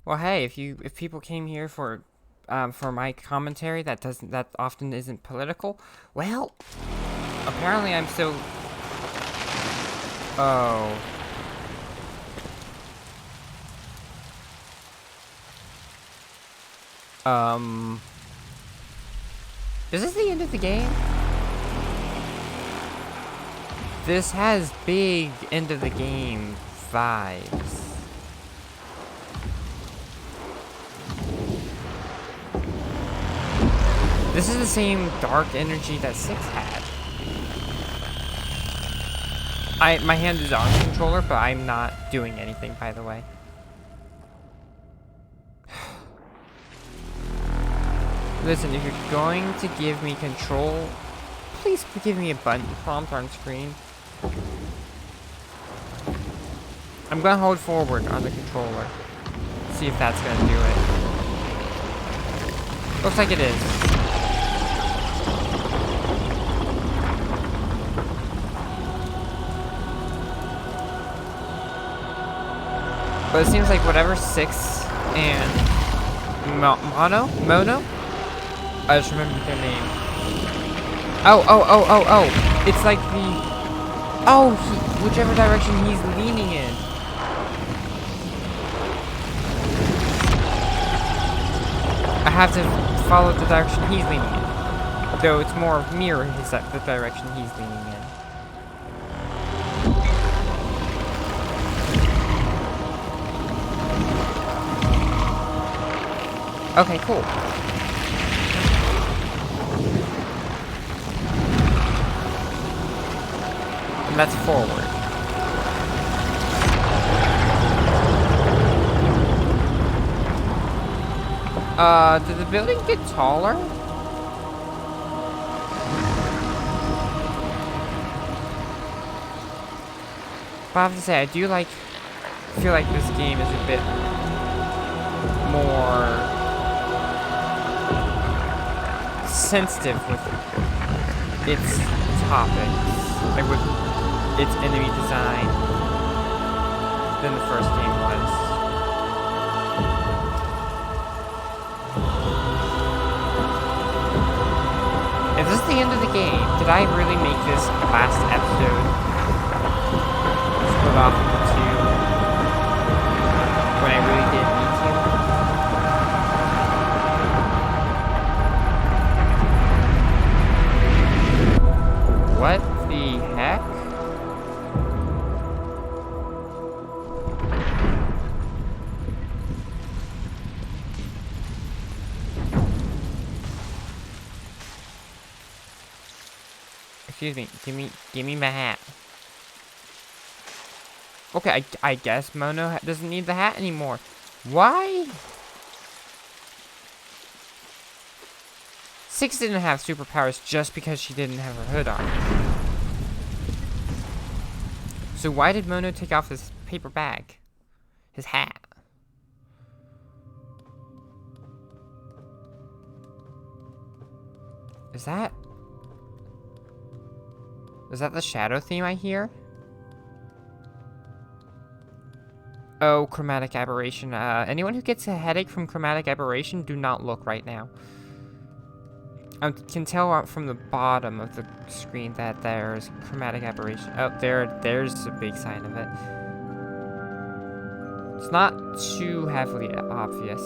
Well, hey, if people came here for my commentary that often isn't political, well, apparently I'm so. Oh, um, is this the end of the game? This has big end of the game vibes. This is the same dark energy that 6 had. My hand is on the controller, but I'm not doing anything, by the way. Listen, if you're going to give me control, please give me a button prompt on screen. I'm gonna hold forward on the controller. See if that's gonna do it. Looks like it is. But it seems like whatever 6 and Mono? I just remembered their name. Oh. It's like the... Oh, whichever direction he's leaning in. I have to follow the direction he's leaning in. Though it's more mirror the direction he's leaning in. Okay, cool. And that's forward. Did the building get taller? But I have to say, I do feel like this game is a bit more sensitive with its topics, like with its enemy design, than the first game was. Is this the end of the game? Did I really make this last episode split off into 2 when I really didn't need to? What the heck? Excuse me, give me my hat. Okay, I guess Mono doesn't need the hat anymore. Why? 6 didn't have superpowers just because she didn't have her hood on. So why did Mono take off his paper bag? His hat? Is that the shadow theme I hear? Oh, chromatic aberration. Anyone who gets a headache from chromatic aberration, do not look right now. I can tell from the bottom of the screen that there's chromatic aberration. Oh, there's a big sign of it. It's not too heavily obvious.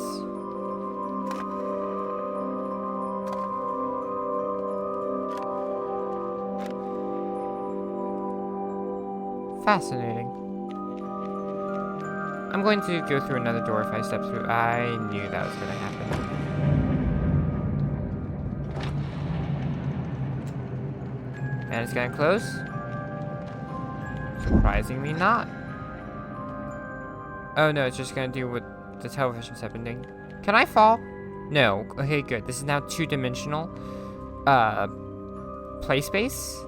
Fascinating. I'm going to go through another door if I step through. I knew that was going to happen. And it's going to close. Surprisingly not. Oh no, it's just going to do what the televisions have been doing. Can I fall? No. Okay, good. This is now 2-dimensional. Play space.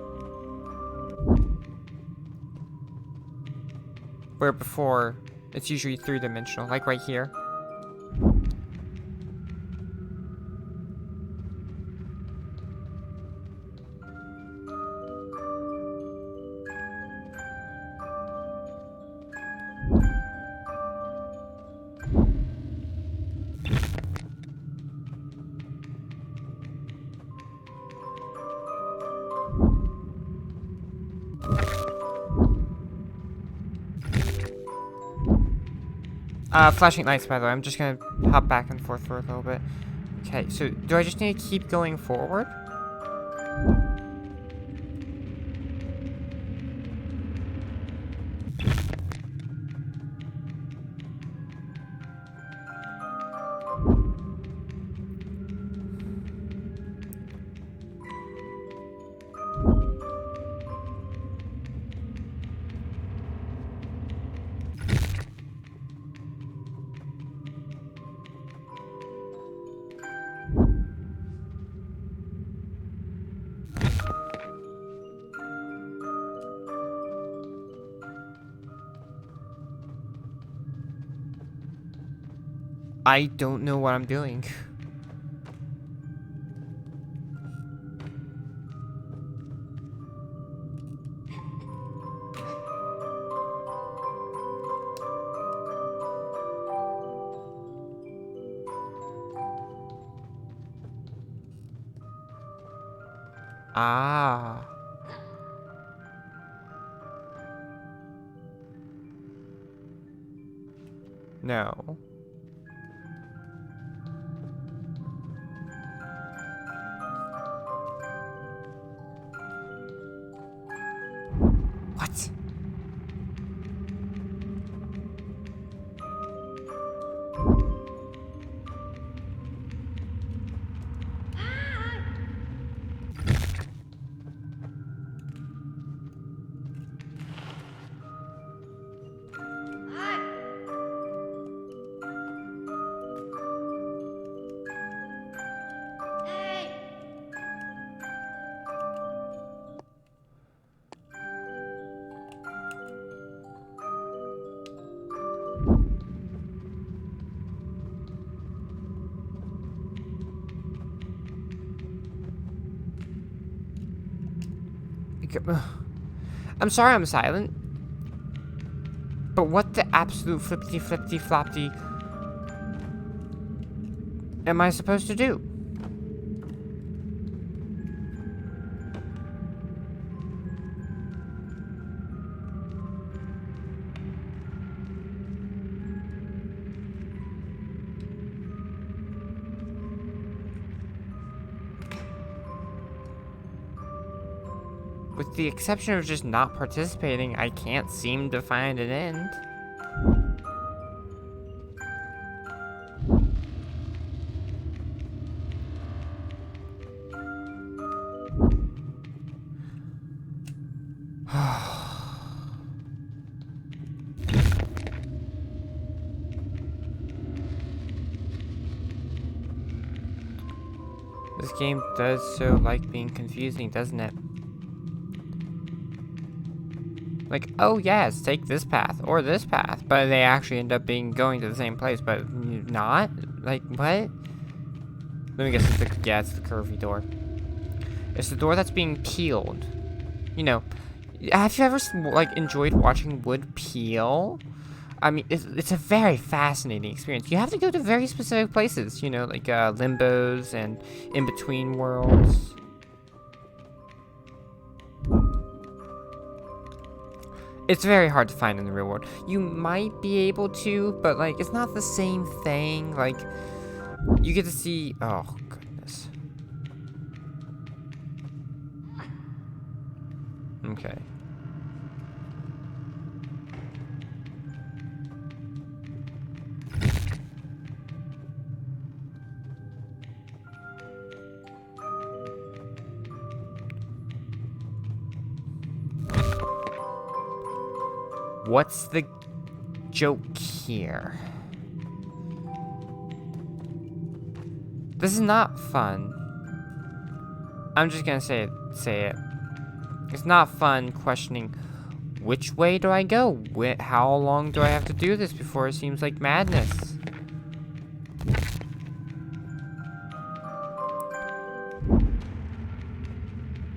Where before, it's usually 3-dimensional, like right here. Flashing lights, by the way. I'm just gonna hop back and forth for a little bit. Okay, so do I just need to keep going forward? I don't know what I'm doing. Ah. No. What? I'm sorry I'm silent. But what the absolute flippity flippity floppity am I supposed to do? With the exception of just not participating, I can't seem to find an end. This game does so like being confusing, doesn't it? Like, oh yes, take this path or this path, but they actually end up going to the same place, but not? Like, what? Let me guess, it's the curvy door. It's the door that's being peeled. You know, have you ever, like, enjoyed watching wood peel? I mean, it's a very fascinating experience. You have to go to very specific places, you know, like, limbos and in-between worlds. It's very hard to find in the real world. You might be able to, but, like, it's not the same thing. Like, you get to see... Oh, goodness. Okay. What's the joke here? This is not fun. I'm just gonna say it. It's not fun questioning which way do I go? How long do I have to do this before it seems like madness?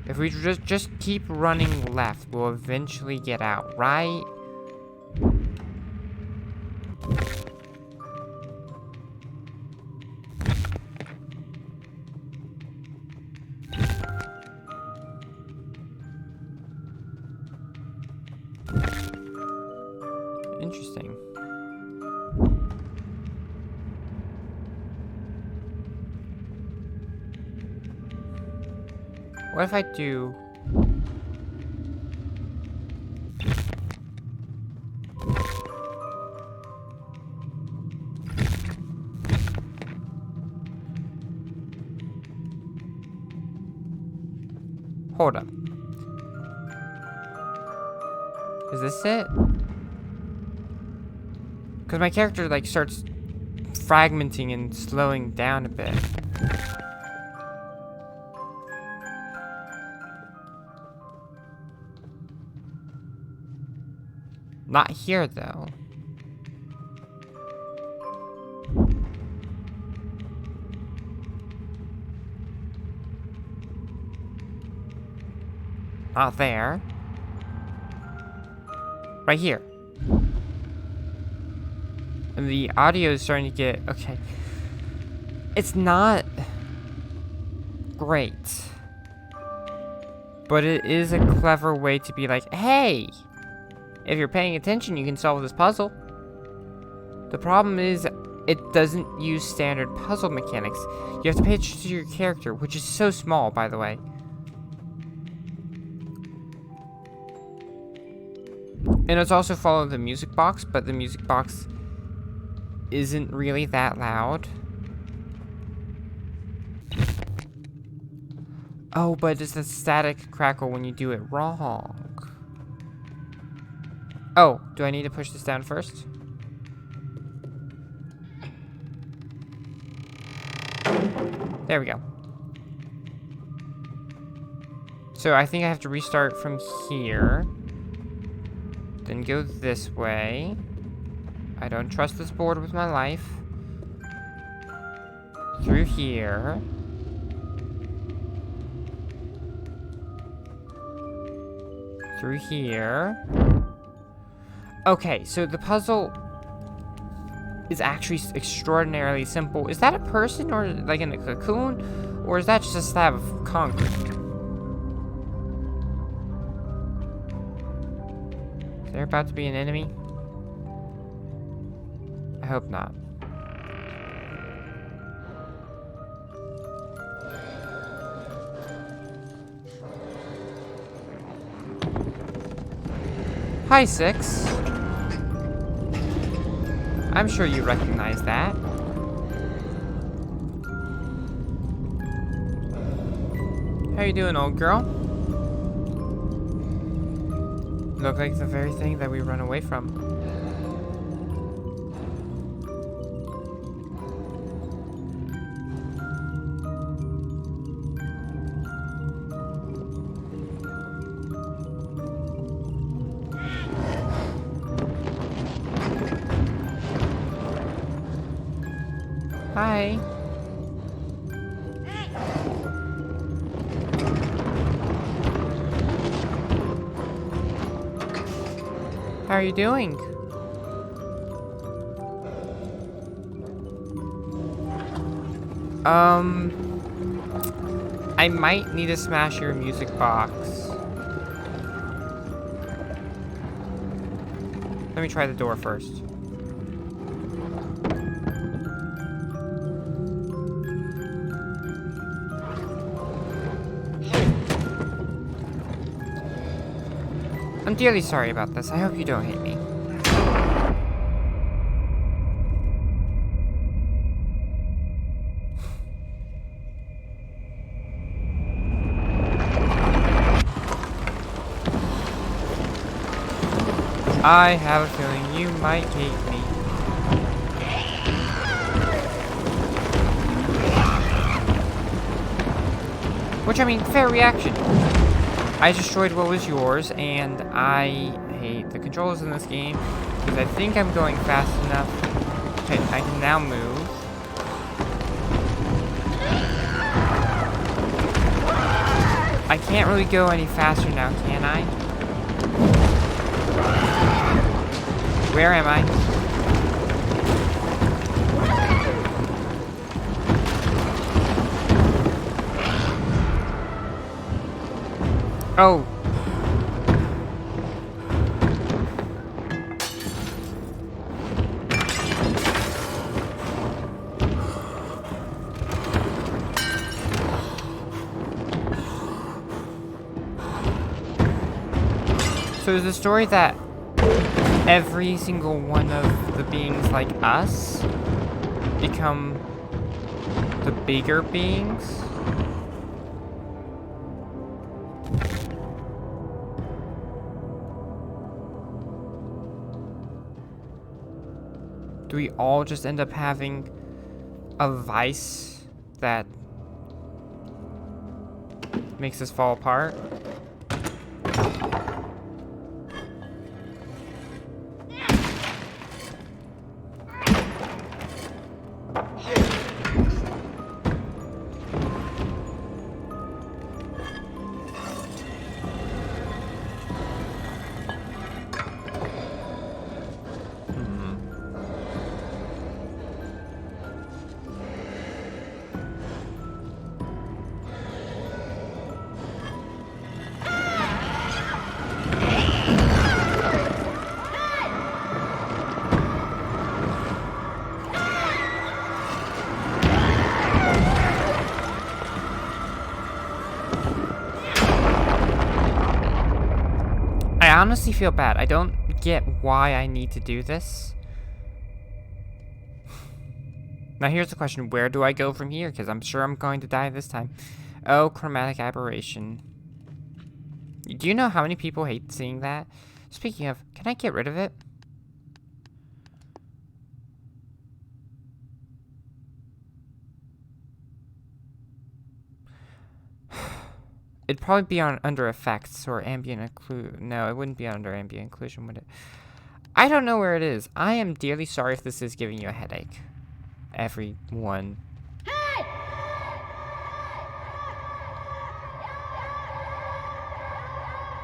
If we just keep running left, we'll eventually get out, right? Interesting. What if I do... Hold up. Is this it? Because my character, like, starts fragmenting and slowing down a bit. Not here, though. Not there. Right here. And the audio is starting to get... Okay. It's not great. But it is a clever way to be like, hey! If you're paying attention, you can solve this puzzle. The problem is, it doesn't use standard puzzle mechanics. You have to pay attention to your character, which is so small, by the way. And it's also follow the music box, but the music box isn't really that loud. Oh, but it's a static crackle when you do it wrong. Oh, do I need to push this down first? There we go. So I think I have to restart from here. Then go this way. I don't trust this board with my life. Through here. Through here. Okay, so the puzzle is actually extraordinarily simple. Is that a person or like in a cocoon? Or is that just a slab of concrete? Is there about to be an enemy? I hope not. Hi, Six. I'm sure you recognize that. How you doing, old girl? Look like the very thing that we run away from. Hi. How are you doing? I might need to smash your music box. Let me try the door first. I'm dearly sorry about this. I hope you don't hate me. I have a feeling you might hate me. Which, I mean, fair reaction. I destroyed what was yours, and I hate the controls in this game, because I think I'm going fast enough. Okay, I can now move. I can't really go any faster now, can I? Where am I? Oh. So is the story that every single one of the beings like us become the bigger beings? Do we all just end up having a vice that makes us fall apart? I honestly feel bad. I don't get why I need to do this. Now here's the question, where do I go from here? Because I'm sure I'm going to die this time. Oh, chromatic aberration. Do you know how many people hate seeing that? Speaking of, can I get rid of it? It'd probably be on under effects or ambient occlusion. No, it wouldn't be under ambient occlusion, would it? I don't know where it is. I am dearly sorry if this is giving you a headache. Everyone. Hey!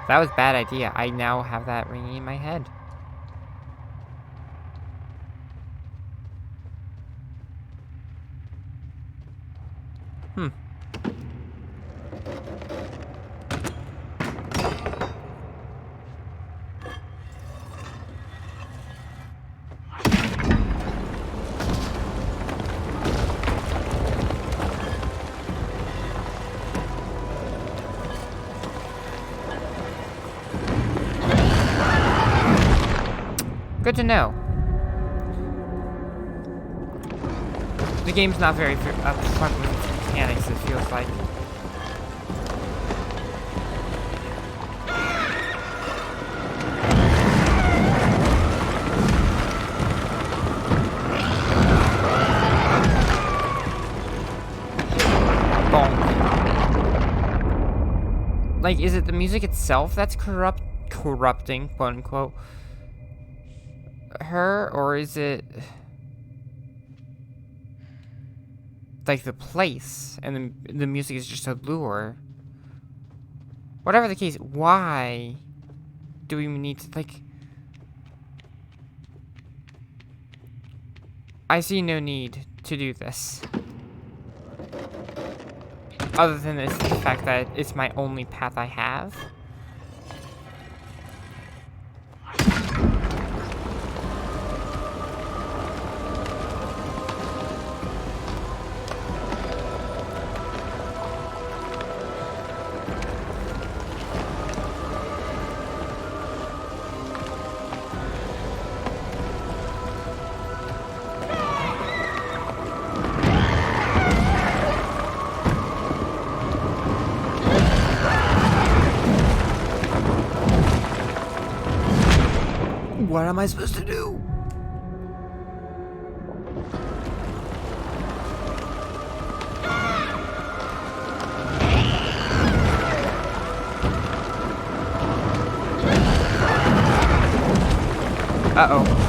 That was a bad idea. I now have that ringing in my head. Good to know. The game's not very upfront with its mechanics, it feels like. Bonk. Like, is it the music itself that's corrupting, quote unquote, her, or is it like the place and the music is just a lure? Whatever the case, why do we need to, like, I see no need to do this other than the fact that it's my only path I have. What am I supposed to do? Uh-oh.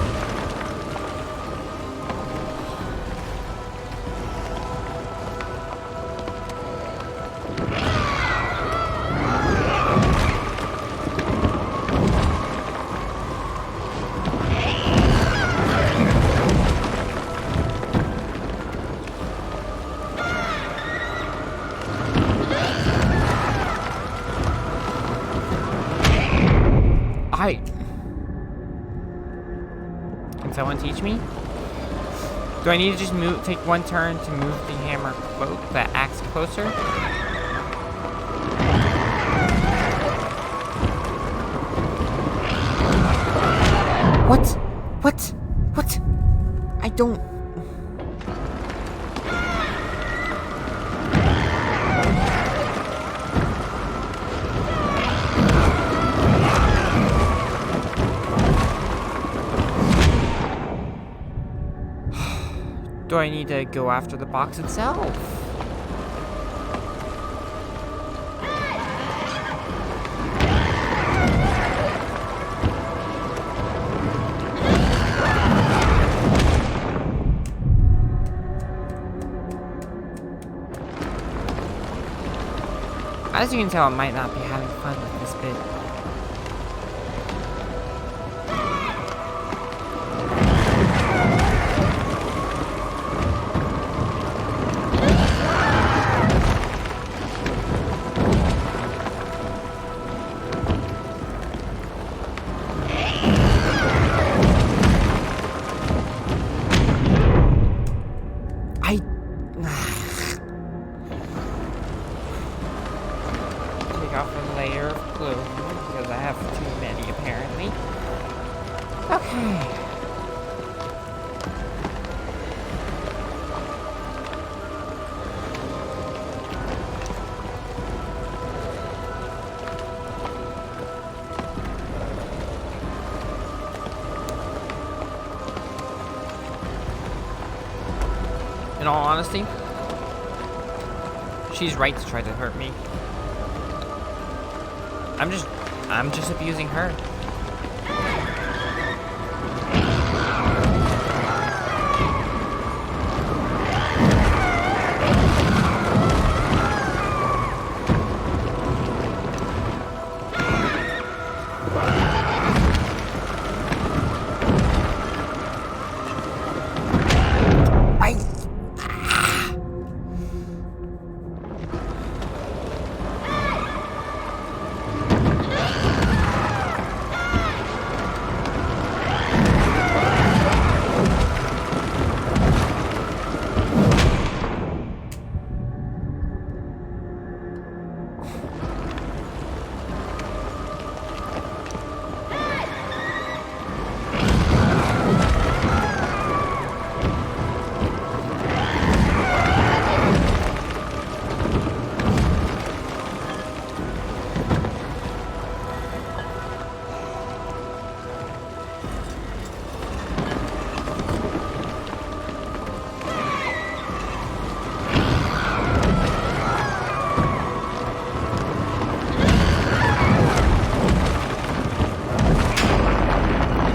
Can someone teach me? Do I need to just take one turn to move the hammer, the axe closer? What? What? What? I don't... Do I need to go after the box itself? As you can tell, I might not be having fun with this bit. Take off a layer of clothing because I have too many apparently. Okay. In all honesty, she's right to try to hurt me. I'm just abusing her.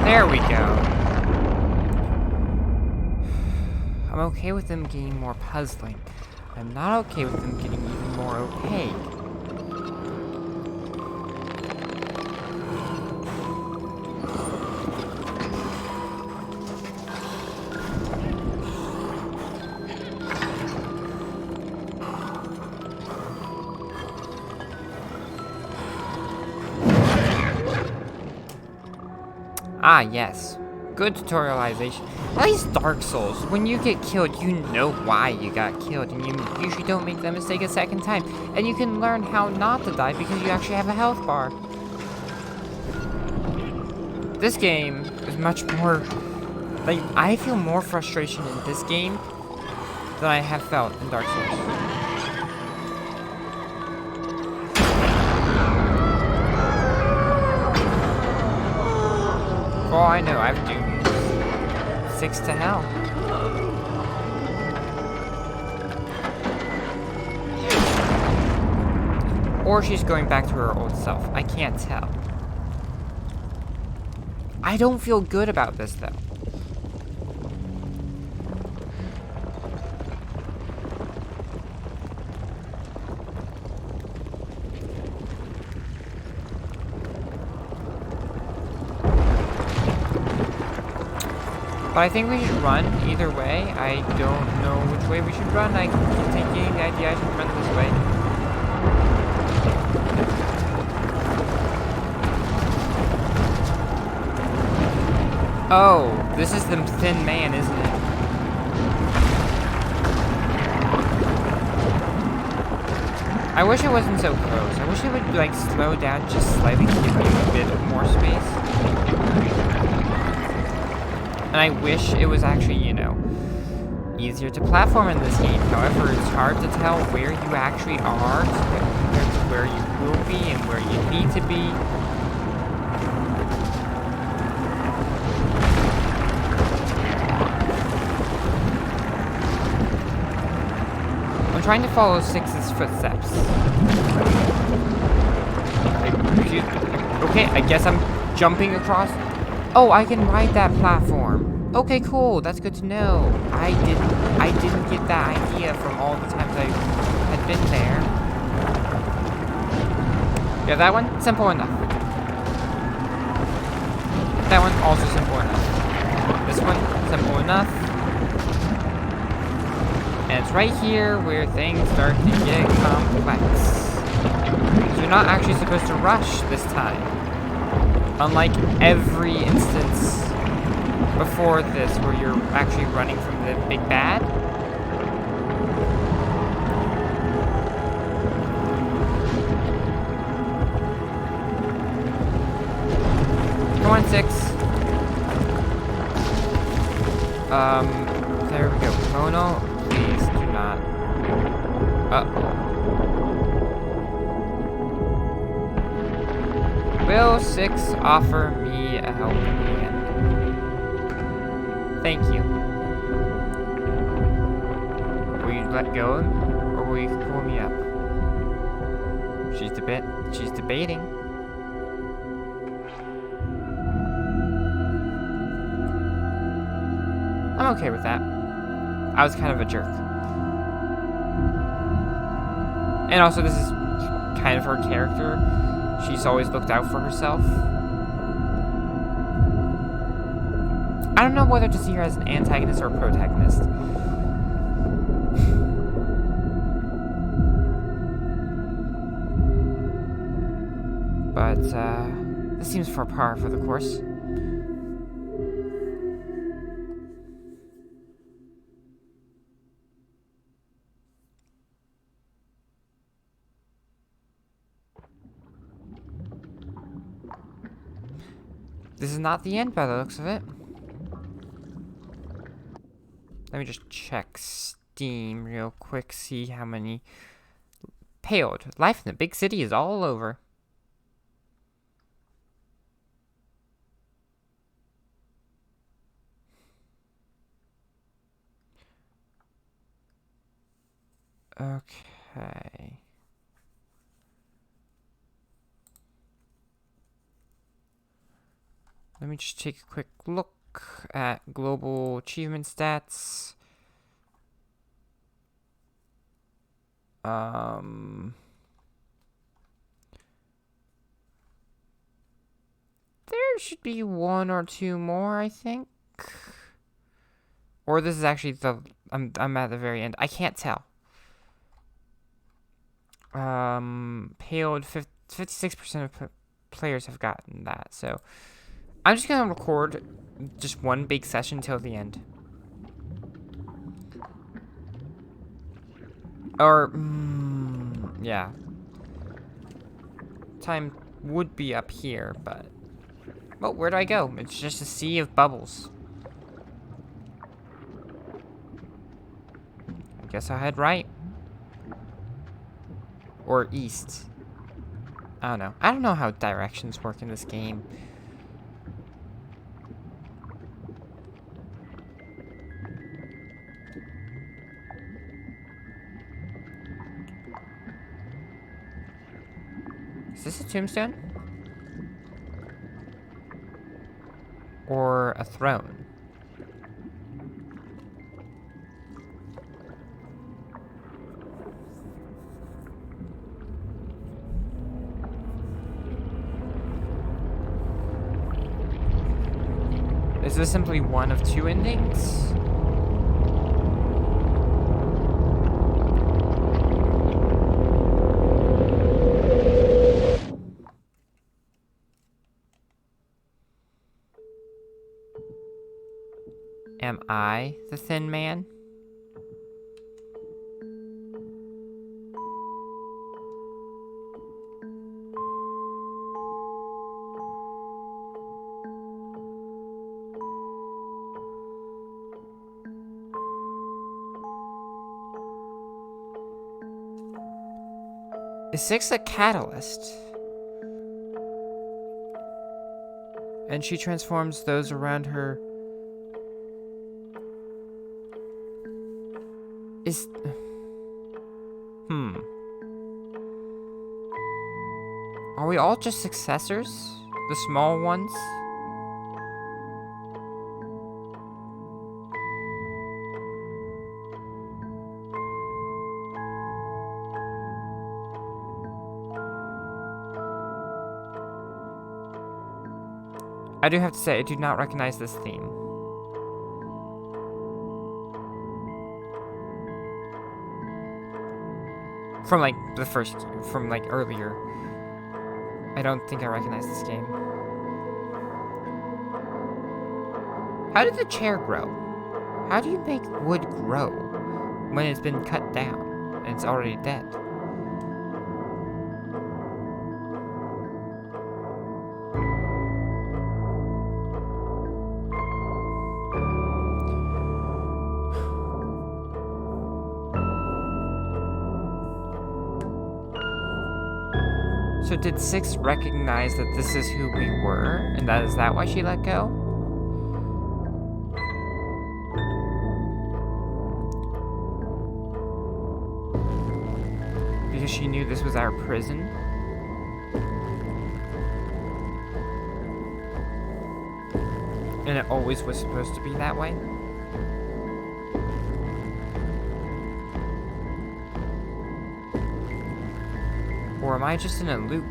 There we go. I'm okay with them getting more puzzling. I'm not okay with them getting even more opaque. Ah, yes. Good tutorialization. At least Dark Souls, when you get killed, you know why you got killed, and you usually don't make that mistake a second time. And you can learn how not to die because you actually have a health bar. This game is much more... like, I feel more frustration in this game than I have felt in Dark Souls. For all I know, I've doomed 6 to hell. Or she's going back to her old self. I can't tell. I don't feel good about this, though. But I think we should run either way. I don't know which way we should run. I keep thinking the idea I should run this way. Oh, this is the thin man, isn't it? I wish I wasn't so close. I wish it would, like, slow down just slightly to give me a bit of more space. And I wish it was actually, you know, easier to platform in this game. However, it's hard to tell where you actually are compared to where you will be and where you need to be. I'm trying to follow Six's footsteps. Okay, I guess I'm jumping across. Oh, I can ride that platform. Okay, cool. That's good to know. I didn't get that idea from all the times I had been there. Yeah, that one, simple enough. That one, also simple enough. This one, simple enough. And it's right here where things start to get complex. So you're not actually supposed to rush this time. Unlike every instance before this where you're actually running from the big bad. Come on, 6. There we go. Mono, please do not. Will 6 offer me a helping hand? Thank you. Will you let go of him, or will you pull me up? She's debating. I'm okay with that. I was kind of a jerk. And also, this is kind of her character. She's always looked out for herself. I don't know whether to see her as an antagonist or a protagonist. But, this seems for par for the course. This is not the end by the looks of it. Let me just check Steam real quick, see how many. Paled. Life in the big city is all over. Okay. Let me just take a quick look at global achievement stats. There should be 1 or 2 more, I think. Or this is actually I'm at the very end. I can't tell. Paled 56% of players have gotten that, so I'm just gonna record just one big session till the end. Or, yeah. Time would be up here, but... Well, where do I go? It's just a sea of bubbles. I guess I'll head right. Or east. I don't know. I don't know how directions work in this game. Is this a tombstone? Or a throne? Is this simply one of 2 endings? Am I the thin man? Is 6 a catalyst? And she transforms those around her. Is... Are we all just successors? The small ones? I do have to say, I do not recognize this theme. From like the first, from like earlier. I don't think I recognize this game. How did the chair grow? How do you make wood grow when it's been cut down and it's already dead? So did 6 recognize that this is who we were, and is that why she let go? Because she knew this was our prison? And it always was supposed to be that way? Or am I just in a loop?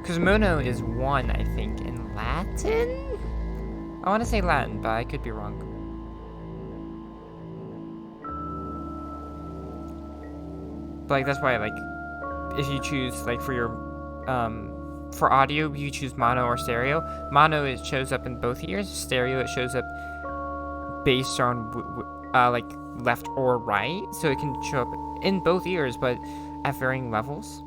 Because mono is 1, I think, in Latin? I want to say Latin, but I could be wrong. But, like, that's why, like, if you choose, like, for your, for audio, you choose mono or stereo. Mono, it shows up in both ears. Stereo, it shows up based on, like, left or right, so it can show up in both ears, but at varying levels.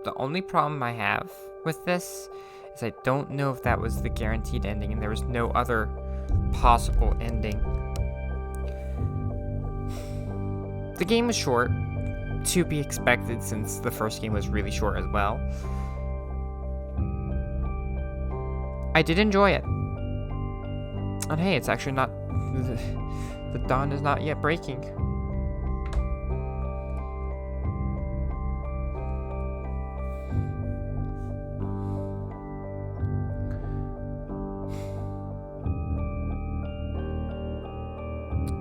The only problem I have with this is I don't know if that was the guaranteed ending and there was no other possible ending. The game was short, to be expected since the first game was really short as well. I did enjoy it. And hey, it's actually not... The dawn is not yet breaking.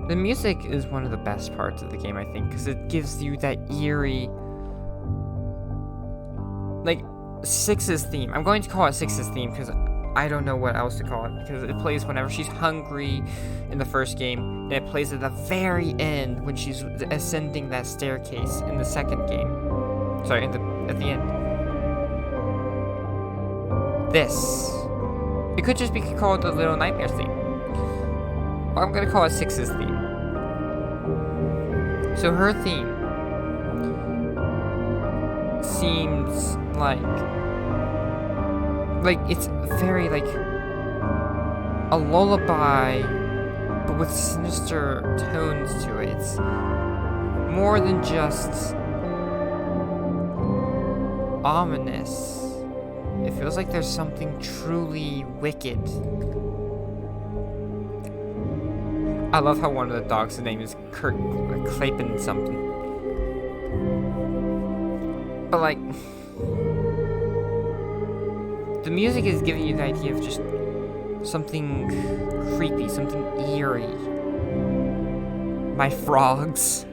The music is one of the best parts of the game, I think, because it gives you that eerie... Like, 6's theme. I'm going to call it 6's theme, because I don't know what else to call it, because it plays whenever she's hungry in the first game, and it plays at the very end when she's ascending that staircase in the second game. Sorry, at the end. This. It could just be called the Little Nightmares theme. I'm gonna call it 6's theme. So her theme seems like it's very like a lullaby, but with sinister tones to it. It's more than just ominous. It feels like there's something truly wicked. I love how one of the dogs' name is Kurt Clapin something. But like, the music is giving you the idea of just something creepy, something eerie. My frogs.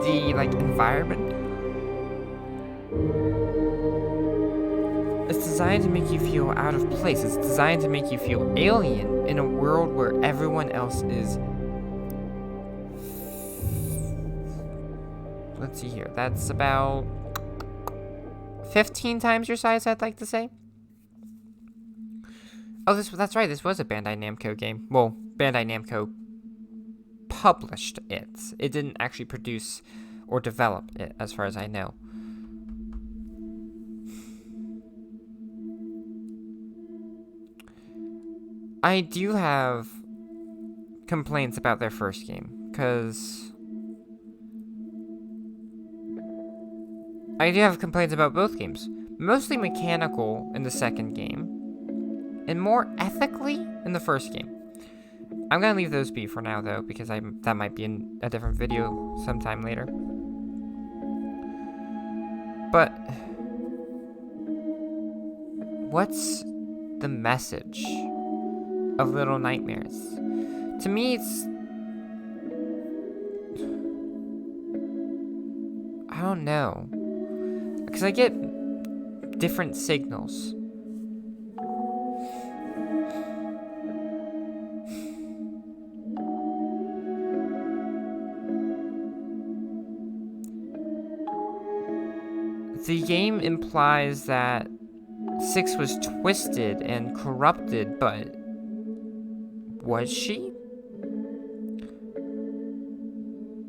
The like environment. It's designed to make you feel out of place. It's designed to make you feel alien in a world where everyone else is... Let's see here. That's about 15 times your size, I'd like to say. Oh, that's right. This was a Bandai Namco game. Well, Bandai Namco published it. It didn't actually produce or develop it, as far as I know. I do have complaints about their first game, because I do have complaints about both games. Mostly mechanical in the second game, and more ethically in the first game. I'm gonna leave those be for now, though, because that might be in a different video sometime later. But what's the message of Little Nightmares? To me, it's... I don't know. Because I get different signals. The game implies that 6 was twisted and corrupted, but was she?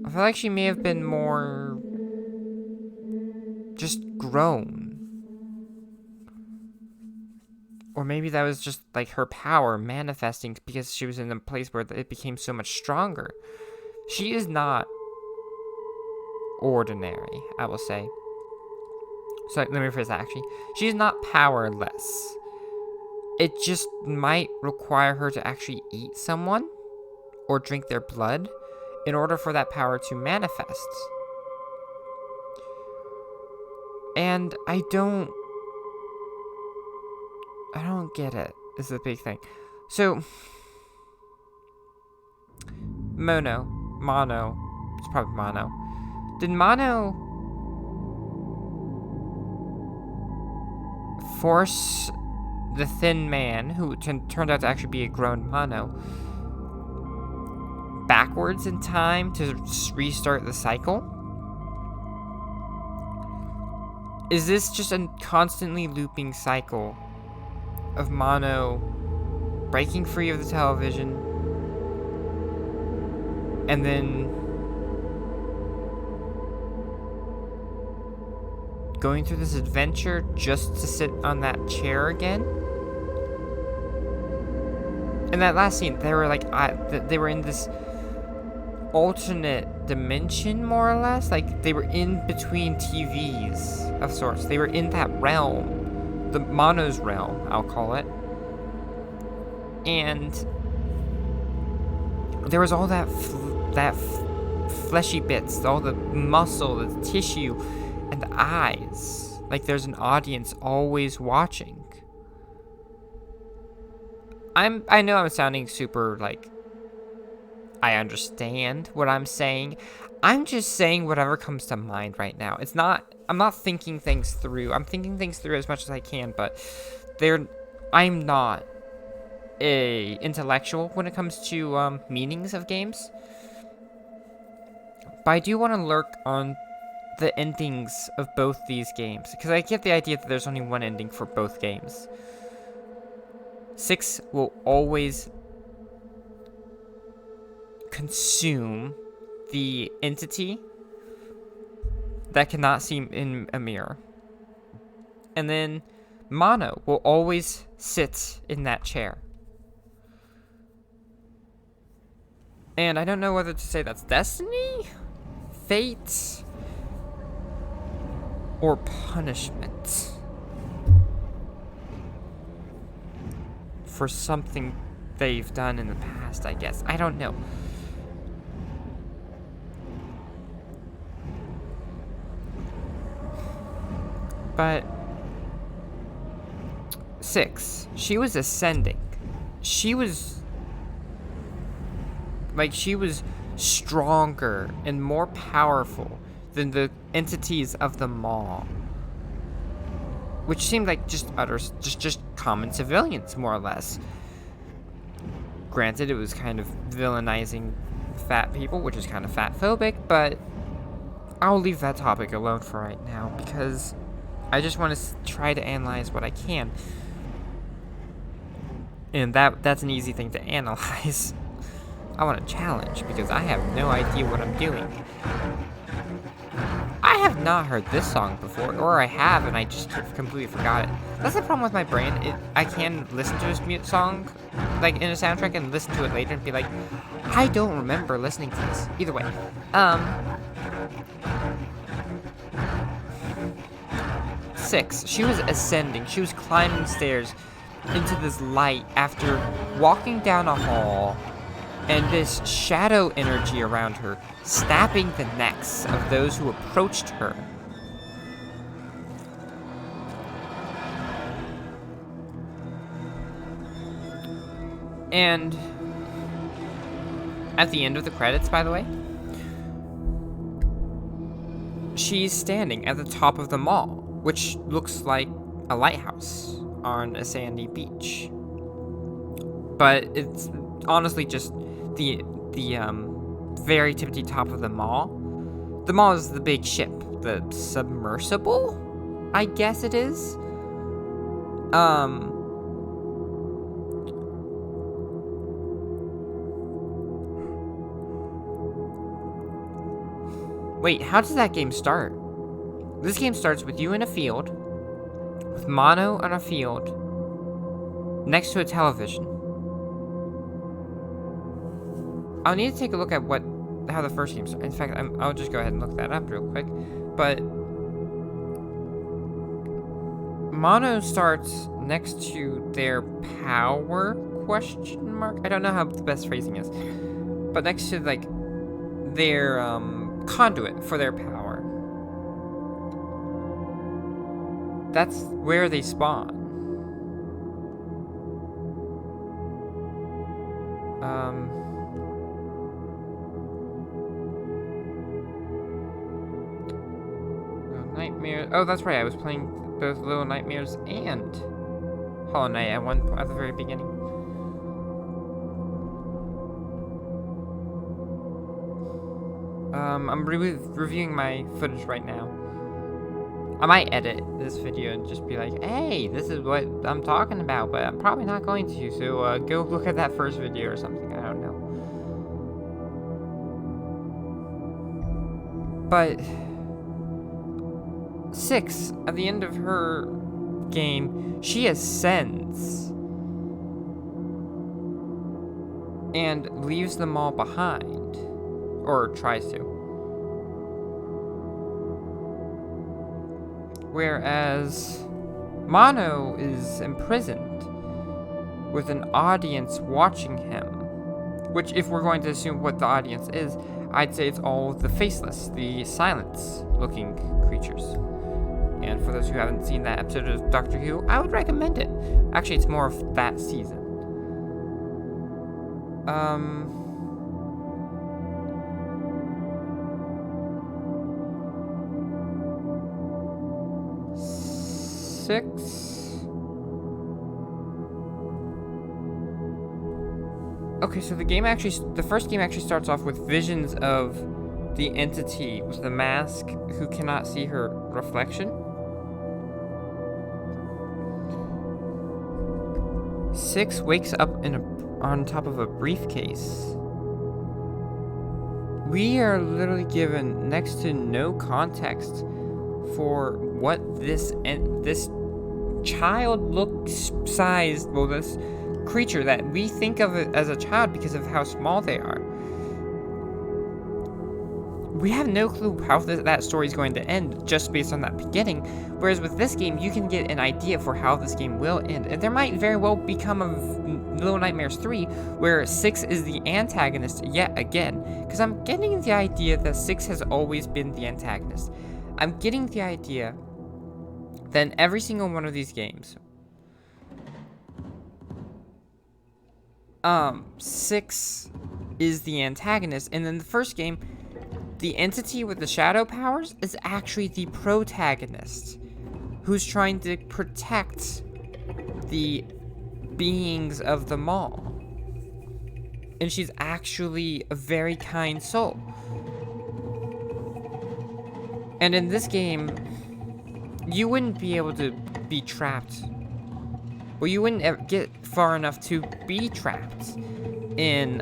I feel like she may have been more just grown. Or maybe that was just like her power manifesting because she was in a place where it became so much stronger. She is not ordinary, I will say. So let me rephrase that actually. She's not powerless. It just might require her to actually eat someone or drink their blood in order for that power to manifest. And I don't get it, is the big thing. So, Mono, it's probably Mono. Did Mono force the thin man, who turned out to actually be a grown Mono, backwards in time to restart the cycle? Is this just a constantly looping cycle of Mono breaking free of the television and then going through this adventure just to sit on that chair again? In that last scene, they were like, they were in this alternate dimension, more or less. Like, they were in between TVs of sorts. They were in that realm, the Mono's realm, I'll call it. And there was all that fleshy bits, all the muscle, the tissue, and the eyes. Like there's an audience always watching. I know I'm sounding super like I understand what I'm saying. I'm just saying whatever comes to mind right now. I'm not thinking things through. I'm thinking things through as much as I can, but I'm not a intellectual when it comes to meanings of games. But I do want to lurk on the endings of both these games, because I get the idea that there's only one ending for both games. 6 will always consume the entity that cannot see in a mirror. And then Mono will always sit in that chair. And I don't know whether to say that's destiny, fate, or punishment for something they've done in the past, I guess. I don't know. But 6, she was ascending. She was stronger and more powerful than the entities of the mall, which seemed like just common civilians, more or less. Granted, it was kind of villainizing fat people, which is kind of fat-phobic, but I'll leave that topic alone for right now, because I just want to try to analyze what I can. And that's an easy thing to analyze. I want a challenge because I have no idea what I'm doing. I have not heard this song before, or I have and I just completely forgot it. That's the problem with my brain. I can listen to this mute song, like in a soundtrack, and listen to it later and be like, I don't remember listening to this. Either way, 6. She was ascending. She was climbing stairs into this light after walking down a hall, and this shadow energy around her, snapping the necks of those who approached her. And at the end of the credits, by the way, she's standing at the top of the mall, which looks like a lighthouse on a sandy beach. But it's honestly just the very tippity top of the mall. The mall is the big ship, the submersible, I guess it is. Wait, how does that game start? This game starts with you in a field, with Mono on a field, next to a television. I'll need to take a look at how the first game starts. In fact, I'll just go ahead and look that up real quick. But Mono starts next to their power question mark. I don't know how the best phrasing is, but next to like their conduit for their power. That's where they spawn. Nightmare. Oh, that's right. I was playing both Little Nightmares and Hollow Knight at the very beginning. I'm reviewing my footage right now. I might edit this video and just be like, hey, this is what I'm talking about, but I'm probably not going to, so go look at that first video or something, I don't know. But 6, at the end of her game, she ascends and leaves them all behind, or tries to. Whereas Mono is imprisoned with an audience watching him. Which, if we're going to assume what the audience is, I'd say it's all the faceless, the silence-looking creatures. And for those who haven't seen that episode of Doctor Who, I would recommend it. Actually, it's more of that season. 6. Okay, so the first game actually starts off with visions of the entity with the mask who cannot see her reflection. 6 wakes up on top of a briefcase. We are literally given next to no context for what this child-sized, this creature that we think of it as a child because of how small they are. We have no clue how that story is going to end just based on that beginning, whereas with this game, you can get an idea for how this game will end. And there might very well become a Little Nightmares 3, where 6 is the antagonist yet again, because I'm getting the idea that 6 has always been the antagonist. I'm getting the idea that in every single one of these games, 6 is the antagonist, and then the first game, the entity with the shadow powers is actually the protagonist, who's trying to protect the beings of the mall. And she's actually a very kind soul. And in this game, you wouldn't be able to be trapped Well, you wouldn't get far enough to be trapped in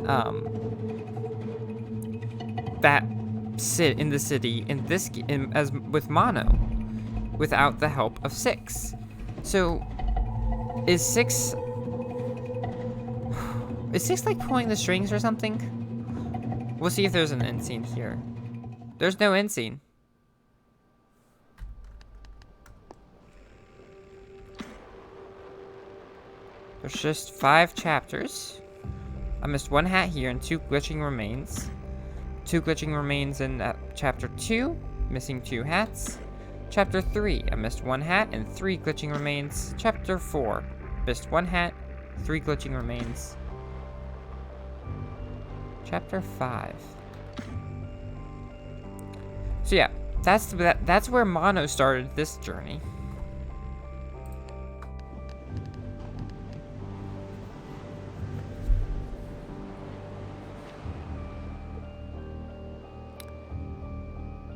in the city as with Mono without the help of 6. So is 6 like pulling the strings or something? We'll see if there's an end scene here. There's no end scene. There's just 5 chapters. I missed 1 hat here and 2 glitching remains. 2 glitching remains in chapter 2, missing 2 hats. Chapter 3, I missed 1 hat and 3 glitching remains. Chapter 4, missed 1 hat, 3 glitching remains. Chapter 5. So yeah, that's where Mono started this journey.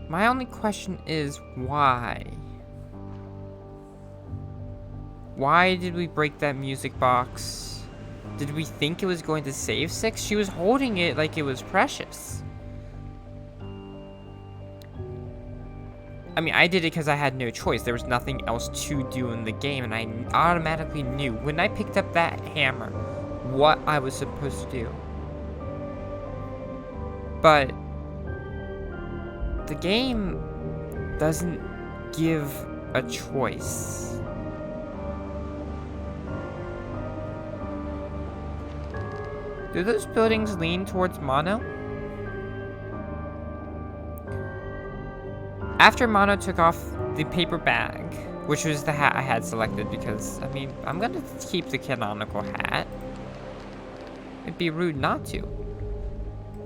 My only question is why? Why did we break that music box? Did we think it was going to save 6? She was holding it like it was precious. I mean, I did it because I had no choice. There was nothing else to do in the game, and I automatically knew when I picked up that hammer what I was supposed to do. But the game doesn't give a choice. Do those buildings lean towards Mono? After Mono took off the paper bag, which was the hat I had selected because, I mean, I'm gonna keep the canonical hat. It'd be rude not to.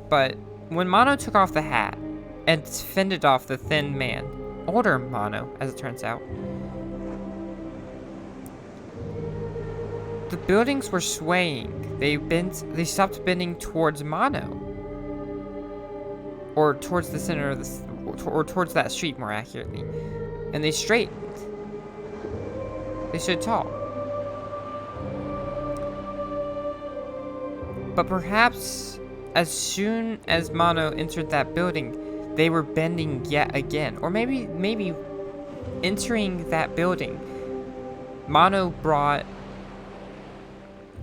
But when Mono took off the hat and fended off the thin man, older Mono, as it turns out, the buildings were swaying. They stopped bending towards Mono. Or towards the center of or towards that street, more accurately. And they straightened. They stood tall. But perhaps as soon as Mono entered that building, they were bending yet again. Or maybe entering that building, Mono brought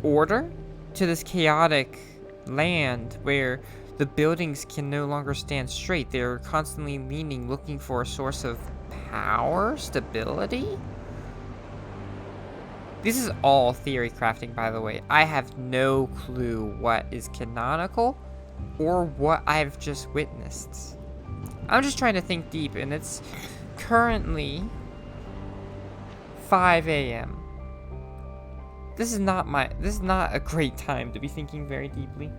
order to this chaotic land where the buildings can no longer stand straight. They're constantly leaning, looking for a source of power, stability. This is all theory crafting, by the way. I have no clue what is canonical or what I've just witnessed. I'm just trying to think deep, and it's currently 5 a.m. This is not a great time to be thinking very deeply.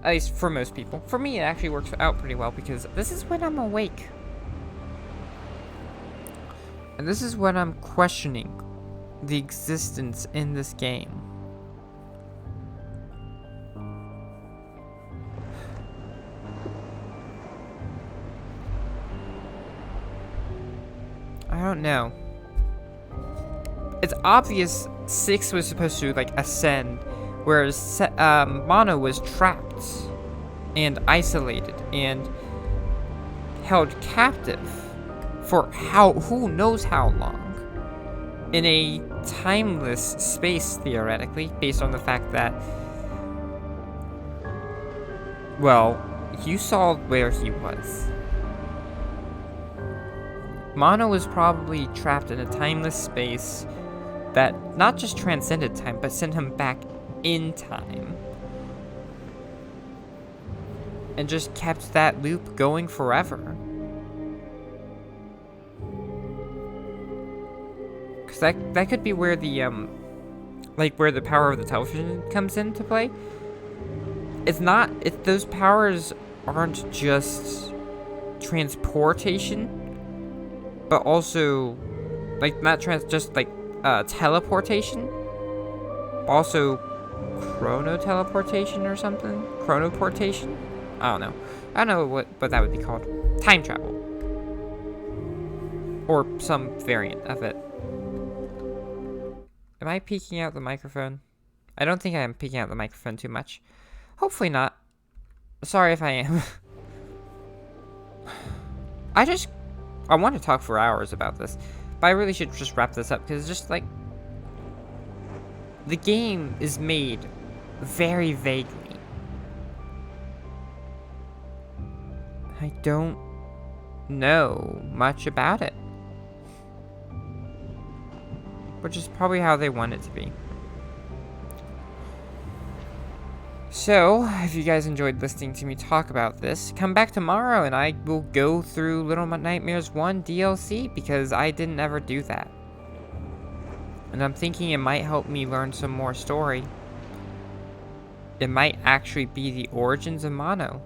At least for most people. For me, it actually works out pretty well because this is when I'm awake. And this is when I'm questioning the existence in this game. I don't know. It's obvious 6 was supposed to, like, ascend, whereas Mono was trapped and isolated and held captive for who knows how long in a timeless space, theoretically, based on the fact that, well, you saw where he was. Mono was probably trapped in a timeless space that not just transcended time, but sent him back in time. And just kept that loop going forever. Because that could be where the, where the power of the television comes into play. Those powers aren't just transportation, but also, teleportation, also chronoteleportation or something? Chronoportation? I don't know. I don't know what that would be called. Time travel. Or some variant of it. Am I peeking out the microphone? I don't think I am peeking out the microphone too much. Hopefully not. Sorry if I am. I want to talk for hours about this, but I really should just wrap this up because it's just like the game is made very vaguely. I don't know much about it, which is probably how they want it to be. So, if you guys enjoyed listening to me talk about this, come back tomorrow and I will go through Little Nightmares 1 DLC because I didn't ever do that. And I'm thinking it might help me learn some more story. It might actually be the origins of Mono.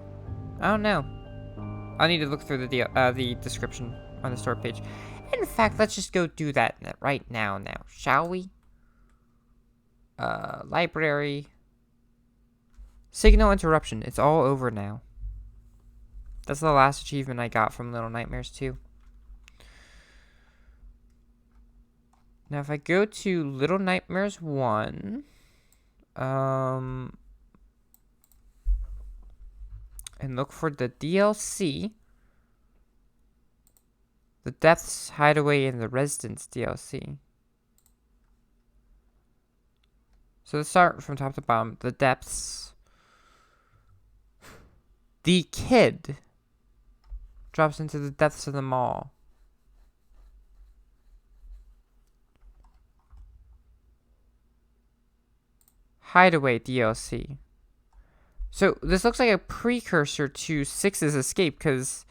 I don't know. I need to look through the description on the store page. In fact, let's just go do that right now, shall we? Library. Signal interruption. It's all over now. That's the last achievement I got from Little Nightmares 2. Now, if I go to Little Nightmares 1, and look for the DLC, the Depths Hideaway in the Residence DLC. So let's start from top to bottom. The Depths. The kid drops into the depths of the mall. Hideaway DLC. So this looks like a precursor to 6's Escape because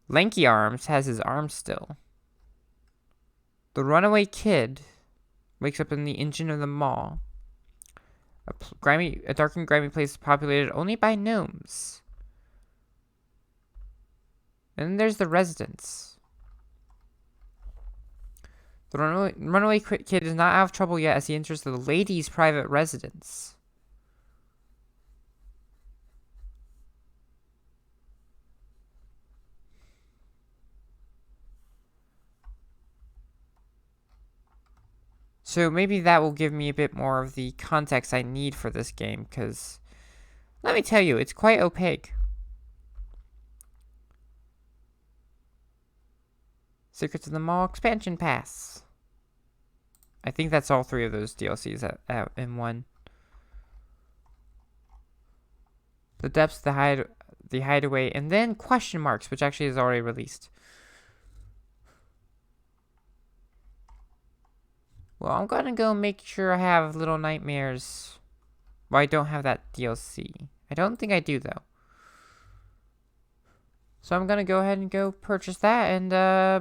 Lanky Arms has his arm still. The runaway kid wakes up in the engine of the mall. A dark and grimy place populated only by gnomes. And then there's the residence. The runaway kid is not out of trouble yet as he enters the lady's private residence. So maybe that will give me a bit more of the context I need for this game, because let me tell you, it's quite opaque. Secrets of the Mall expansion pass. I think that's all 3 of those DLCs out in one. The Depths, the Hideaway, and then question marks, which actually is already released. Well, I'm gonna go make sure I have Little Nightmares. Well, I don't have that DLC. I don't think I do, though. So I'm gonna go ahead and go purchase that, and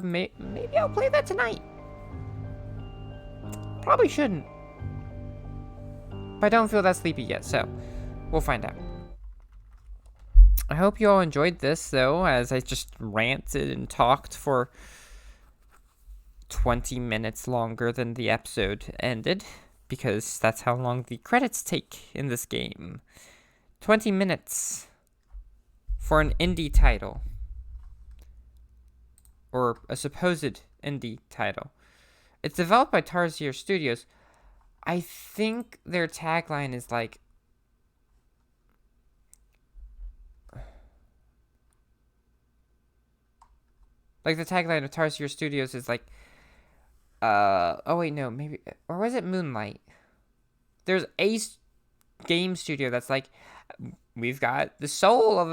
maybe I'll play that tonight. Probably shouldn't. But I don't feel that sleepy yet, so we'll find out. I hope you all enjoyed this, though, as I just ranted and talked for 20 minutes longer than the episode ended, because that's how long the credits take in this game. 20 minutes for an indie title. Or a supposed indie title. It's developed by Tarsier Studios. I think their tagline is like... Like the tagline of Tarsier Studios is like... oh wait, no, maybe... Or was it Moonlight? There's a game studio that's like... We've got the soul of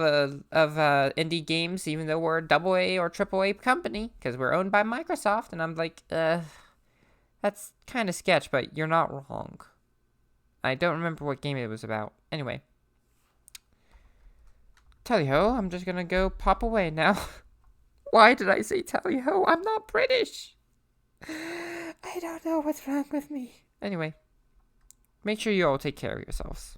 indie games, even though we're a AA or AAA company, because we're owned by Microsoft. And I'm like, that's kind of sketch, but you're not wrong. I don't remember what game it was about. Anyway, tally-ho, I'm just gonna go pop away now. Why did I say tally-ho? I'm not British. I don't know what's wrong with me. Anyway, make sure you all take care of yourselves.